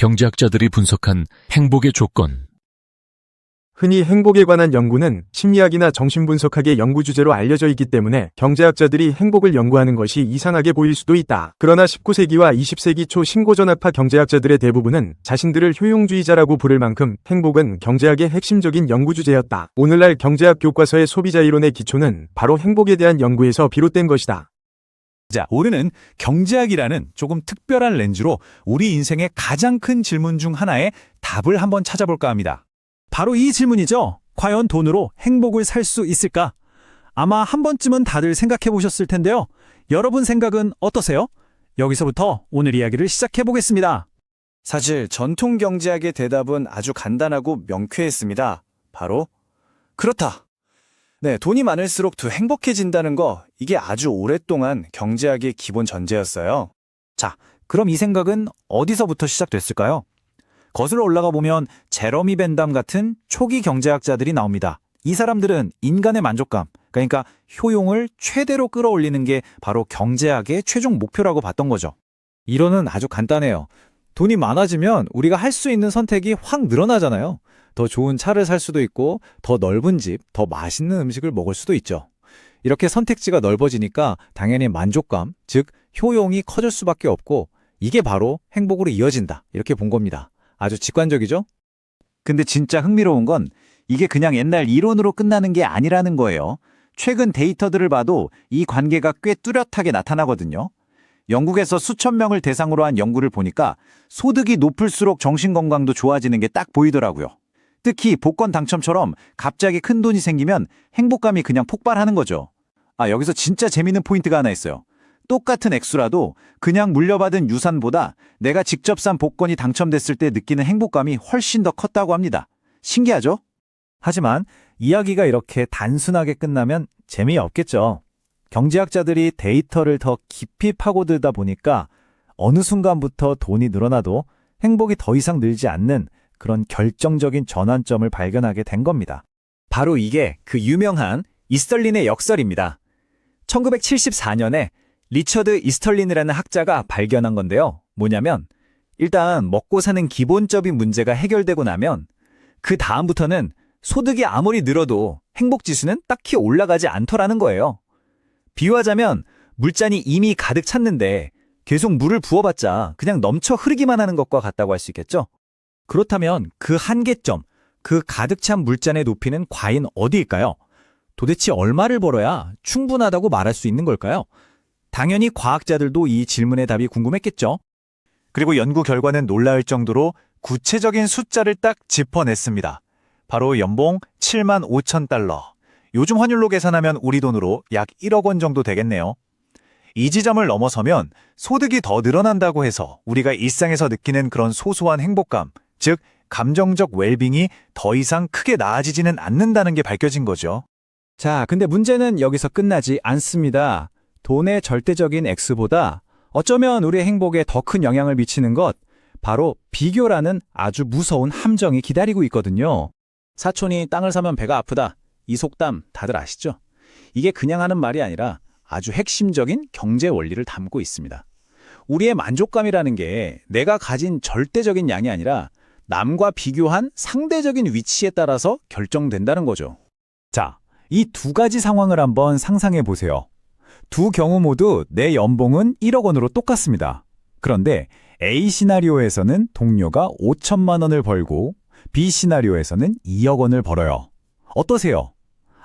경제학자들이 분석한 행복의 조건. 흔히 행복에 관한 연구는 심리학이나 정신분석학의 연구 주제로 알려져 있기 때문에 경제학자들이 행복을 연구하는 것이 이상하게 보일 수도 있다. 그러나 19세기와 20세기 초 신고전학파 경제학자들의 대부분은 자신들을 효용주의자라고 부를 만큼 행복은 경제학의 핵심적인 연구 주제였다. 오늘날 경제학 교과서의 소비자 이론의 기초는 바로 행복에 대한 연구에서 비롯된 것이다. 자, 오늘은 경제학이라는 조금 특별한 렌즈로 우리 인생의 가장 큰 질문 중 하나의 답을 한번 찾아볼까 합니다. 바로 이 질문이죠. 과연 돈으로 행복을 살 수 있을까? 아마 한 번쯤은 다들 생각해 보셨을 텐데요. 여러분 생각은 어떠세요? 여기서부터 오늘 이야기를 시작해 보겠습니다. 사실 전통 경제학의 대답은 아주 간단하고 명쾌했습니다. 바로 그렇다. 네, 돈이 많을수록 더 행복해진다는 거, 이게 아주 오랫동안 경제학의 기본 전제였어요. 자, 그럼 이 생각은 어디서부터 시작됐을까요? 거슬러 올라가 보면 제러미 벤담 같은 초기 경제학자들이 나옵니다. 이 사람들은 인간의 만족감, 그러니까 효용을 최대로 끌어올리는 게 바로 경제학의 최종 목표라고 봤던 거죠. 이론은 아주 간단해요. 돈이 많아지면 우리가 할 수 있는 선택이 확 늘어나잖아요. 더 좋은 차를 살 수도 있고, 더 넓은 집, 더 맛있는 음식을 먹을 수도 있죠. 이렇게 선택지가 넓어지니까 당연히 만족감, 즉 효용이 커질 수밖에 없고, 이게 바로 행복으로 이어진다, 이렇게 본 겁니다. 아주 직관적이죠? 근데 진짜 흥미로운 건 이게 그냥 옛날 이론으로 끝나는 게 아니라는 거예요. 최근 데이터들을 봐도 이 관계가 꽤 뚜렷하게 나타나거든요. 영국에서 수천 명을 대상으로 한 연구를 보니까 소득이 높을수록 정신건강도 좋아지는 게 딱 보이더라고요. 특히 복권 당첨처럼 갑자기 큰 돈이 생기면 행복감이 그냥 폭발하는 거죠. 여기서 진짜 재밌는 포인트가 하나 있어요. 똑같은 액수라도 그냥 물려받은 유산보다 내가 직접 산 복권이 당첨됐을 때 느끼는 행복감이 훨씬 더 컸다고 합니다. 신기하죠? 하지만 이야기가 이렇게 단순하게 끝나면 재미없겠죠. 경제학자들이 데이터를 더 깊이 파고들다 보니까 어느 순간부터 돈이 늘어나도 행복이 더 이상 늘지 않는 그런 결정적인 전환점을 발견하게 된 겁니다. 바로 이게 그 유명한 이스털린의 역설입니다. 1974년에 리처드 이스털린이라는 학자가 발견한 건데요. 뭐냐면 일단 먹고 사는 기본적인 문제가 해결되고 나면 그 다음부터는 소득이 아무리 늘어도 행복지수는 딱히 올라가지 않더라는 거예요. 비유하자면 물잔이 이미 가득 찼는데 계속 물을 부어봤자 그냥 넘쳐 흐르기만 하는 것과 같다고 할 수 있겠죠? 그렇다면 그 한계점, 그 가득 찬 물잔의 높이는 과연 어디일까요? 도대체 얼마를 벌어야 충분하다고 말할 수 있는 걸까요? 당연히 과학자들도 이 질문의 답이 궁금했겠죠. 그리고 연구 결과는 놀라울 정도로 구체적인 숫자를 딱 짚어냈습니다. 바로 연봉 7만 5천 달러. 요즘 환율로 계산하면 우리 돈으로 약 1억 원 정도 되겠네요. 이 지점을 넘어서면 소득이 더 늘어난다고 해서 우리가 일상에서 느끼는 그런 소소한 행복감, 즉 감정적 웰빙이 더 이상 크게 나아지지는 않는다는 게 밝혀진 거죠. 자, 근데 문제는 여기서 끝나지 않습니다. 돈의 절대적인 액수보다 어쩌면 우리의 행복에 더 큰 영향을 미치는 것, 바로 비교라는 아주 무서운 함정이 기다리고 있거든요. 사촌이 땅을 사면 배가 아프다. 이 속담 다들 아시죠? 이게 그냥 하는 말이 아니라 아주 핵심적인 경제 원리를 담고 있습니다. 우리의 만족감이라는 게 내가 가진 절대적인 양이 아니라 남과 비교한 상대적인 위치에 따라서 결정된다는 거죠. 자, 이 두 가지 상황을 한번 상상해 보세요. 두 경우 모두 내 연봉은 1억 원으로 똑같습니다. 그런데 A 시나리오에서는 동료가 5천만 원을 벌고 B 시나리오에서는 2억 원을 벌어요. 어떠세요?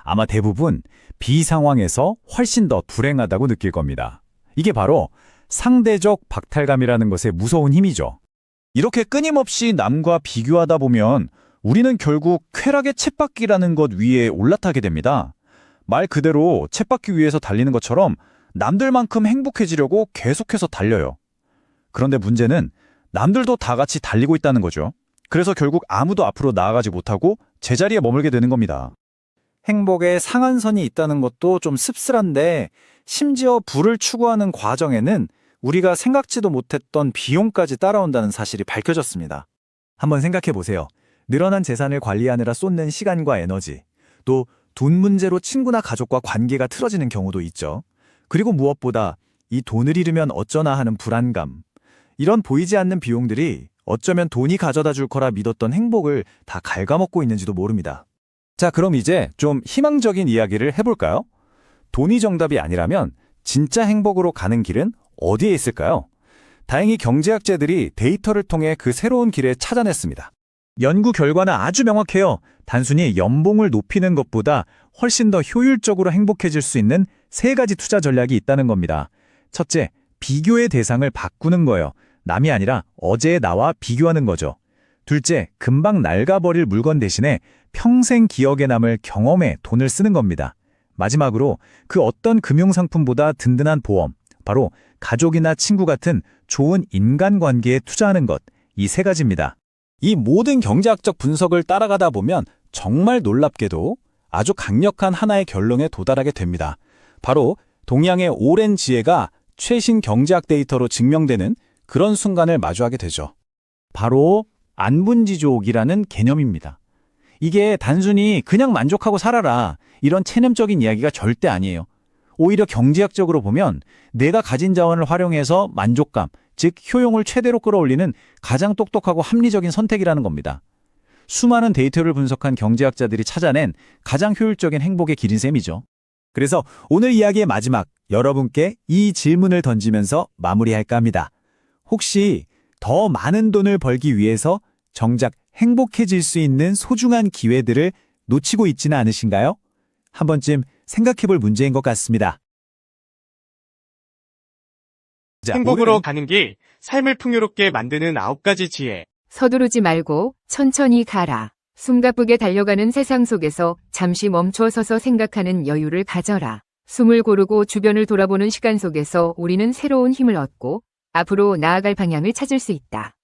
아마 대부분 B 상황에서 훨씬 더 불행하다고 느낄 겁니다. 이게 바로 상대적 박탈감이라는 것의 무서운 힘이죠. 이렇게 끊임없이 남과 비교하다 보면 우리는 결국 쾌락의 쳇바퀴라는 것 위에 올라타게 됩니다. 말 그대로 쳇바퀴 위에서 달리는 것처럼 남들만큼 행복해지려고 계속해서 달려요. 그런데 문제는 남들도 다 같이 달리고 있다는 거죠. 그래서 결국 아무도 앞으로 나아가지 못하고 제자리에 머물게 되는 겁니다. 행복에 상한선이 있다는 것도 좀 씁쓸한데 심지어 부를 추구하는 과정에는 우리가 생각지도 못했던 비용까지 따라온다는 사실이 밝혀졌습니다. 한번 생각해 보세요. 늘어난 재산을 관리하느라 쏟는 시간과 에너지, 또 돈 문제로 친구나 가족과 관계가 틀어지는 경우도 있죠. 그리고 무엇보다 이 돈을 잃으면 어쩌나 하는 불안감. 이런 보이지 않는 비용들이 어쩌면 돈이 가져다 줄 거라 믿었던 행복을 다 갉아먹고 있는지도 모릅니다. 자, 그럼 이제 좀 희망적인 이야기를 해볼까요? 돈이 정답이 아니라면 진짜 행복으로 가는 길은 어디에 있을까요? 다행히 경제학자들이 데이터를 통해 그 새로운 길을 찾아냈습니다. 연구 결과는 아주 명확해요. 단순히 연봉을 높이는 것보다 훨씬 더 효율적으로 행복해질 수 있는 3가지 투자 전략이 있다는 겁니다. 첫째, 비교의 대상을 바꾸는 거예요. 남이 아니라 어제의 나와 비교하는 거죠. 둘째, 금방 낡아버릴 물건 대신에 평생 기억에 남을 경험에 돈을 쓰는 겁니다. 마지막으로 그 어떤 금융상품보다 든든한 보험, 바로 가족이나 친구 같은 좋은 인간관계에 투자하는 것, 이 3가지입니다. 이 모든 경제학적 분석을 따라가다 보면 정말 놀랍게도 아주 강력한 하나의 결론에 도달하게 됩니다. 바로 동양의 오랜 지혜가 최신 경제학 데이터로 증명되는 그런 순간을 마주하게 되죠. 바로 안분지족이라는 개념입니다. 이게 단순히 그냥 만족하고 살아라 이런 체념적인 이야기가 절대 아니에요. 오히려 경제학적으로 보면 내가 가진 자원을 활용해서 만족감, 즉 효용을 최대로 끌어올리는 가장 똑똑하고 합리적인 선택이라는 겁니다. 수많은 데이터를 분석한 경제학자들이 찾아낸 가장 효율적인 행복의 길인 셈이죠. 그래서 오늘 이야기의 마지막, 여러분께 이 질문을 던지면서 마무리할까 합니다. 혹시 더 많은 돈을 벌기 위해서 정작 행복해질 수 있는 소중한 기회들을 놓치고 있지는 않으신가요? 한 번쯤 생각해볼 문제인 것 같습니다. 자, 행복으로 가는 길, 삶을 풍요롭게 만드는 9가지 지혜. 서두르지 말고 천천히 가라. 숨가쁘게 달려가는 세상 속에서 잠시 멈춰 서서 생각하는 여유를 가져라. 숨을 고르고 주변을 돌아보는 시간 속에서 우리는 새로운 힘을 얻고 앞으로 나아갈 방향을 찾을 수 있다.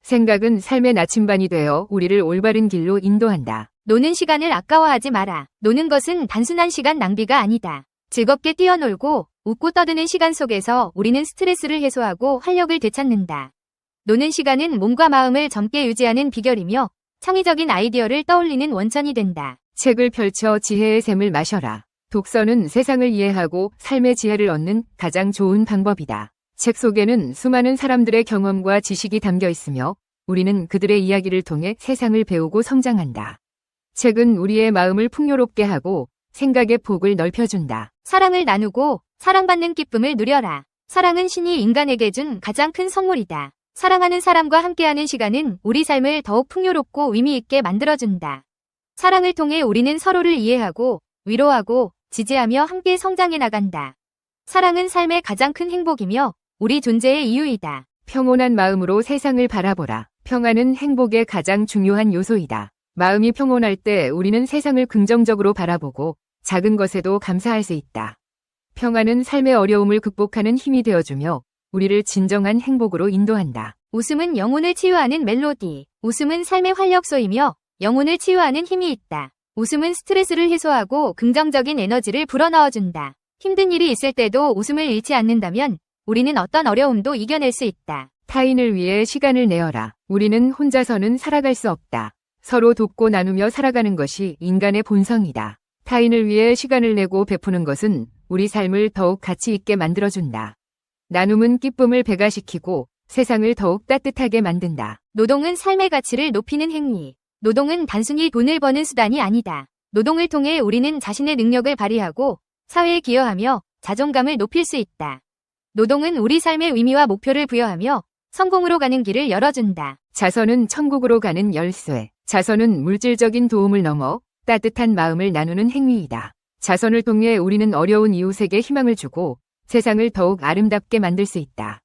생각은 삶의 나침반이 되어 우리를 올바른 길로 인도한다. 노는 시간을 아까워하지 마라. 노는 것은 단순한 시간 낭비가 아니다. 즐겁게 뛰어놀고 웃고 떠드는 시간 속에서 우리는 스트레스를 해소하고 활력을 되찾는다. 노는 시간은 몸과 마음을 젊게 유지하는 비결이며 창의적인 아이디어를 떠올리는 원천이 된다. 책을 펼쳐 지혜의 샘을 마셔라. 독서는 세상을 이해하고 삶의 지혜를 얻는 가장 좋은 방법이다. 책 속에는 수많은 사람들의 경험과 지식이 담겨 있으며 우리는 그들의 이야기를 통해 세상을 배우고 성장한다. 책은 우리의 마음을 풍요롭게 하고 생각의 폭을 넓혀준다. 사랑을 나누고 사랑받는 기쁨을 누려라. 사랑은 신이 인간에게 준 가장 큰 선물이다. 사랑하는 사람과 함께하는 시간은 우리 삶을 더욱 풍요롭고 의미 있게 만들어준다. 사랑을 통해 우리는 서로를 이해하고 위로하고 지지하며 함께 성장해 나간다. 사랑은 삶의 가장 큰 행복이며 우리 존재의 이유이다. 평온한 마음으로 세상을 바라보라. 평안은 행복의 가장 중요한 요소이다. 마음이 평온할 때 우리는 세상을 긍정적으로 바라보고 작은 것에도 감사할 수 있다. 평안은 삶의 어려움을 극복하는 힘이 되어주며 우리를 진정한 행복으로 인도한다. 웃음은 영혼을 치유하는 멜로디. 웃음은 삶의 활력소이며 영혼을 치유하는 힘이 있다. 웃음은 스트레스를 해소하고 긍정적인 에너지를 불어넣어준다. 힘든 일이 있을 때도 웃음을 잃지 않는다면 우리는 어떤 어려움도 이겨낼 수 있다. 타인을 위해 시간을 내어라. 우리는 혼자서는 살아갈 수 없다. 서로 돕고 나누며 살아가는 것이 인간의 본성이다. 타인을 위해 시간을 내고 베푸는 것은 우리 삶을 더욱 가치 있게 만들어준다. 나눔은 기쁨을 배가시키고 세상을 더욱 따뜻하게 만든다. 노동은 삶의 가치를 높이는 행위. 노동은 단순히 돈을 버는 수단이 아니다. 노동을 통해 우리는 자신의 능력을 발휘하고 사회에 기여하며 자존감을 높일 수 있다. 노동은 우리 삶의 의미와 목표를 부여하며 성공으로 가는 길을 열어준다. 자선은 천국으로 가는 열쇠. 자선은 물질적인 도움을 넘어 따뜻한 마음을 나누는 행위이다. 자선을 통해 우리는 어려운 이웃에게 희망을 주고 세상을 더욱 아름답게 만들 수 있다.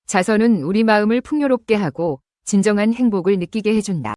자선은 우리 마음을 풍요롭게 하고 진정한 행복을 느끼게 해준다.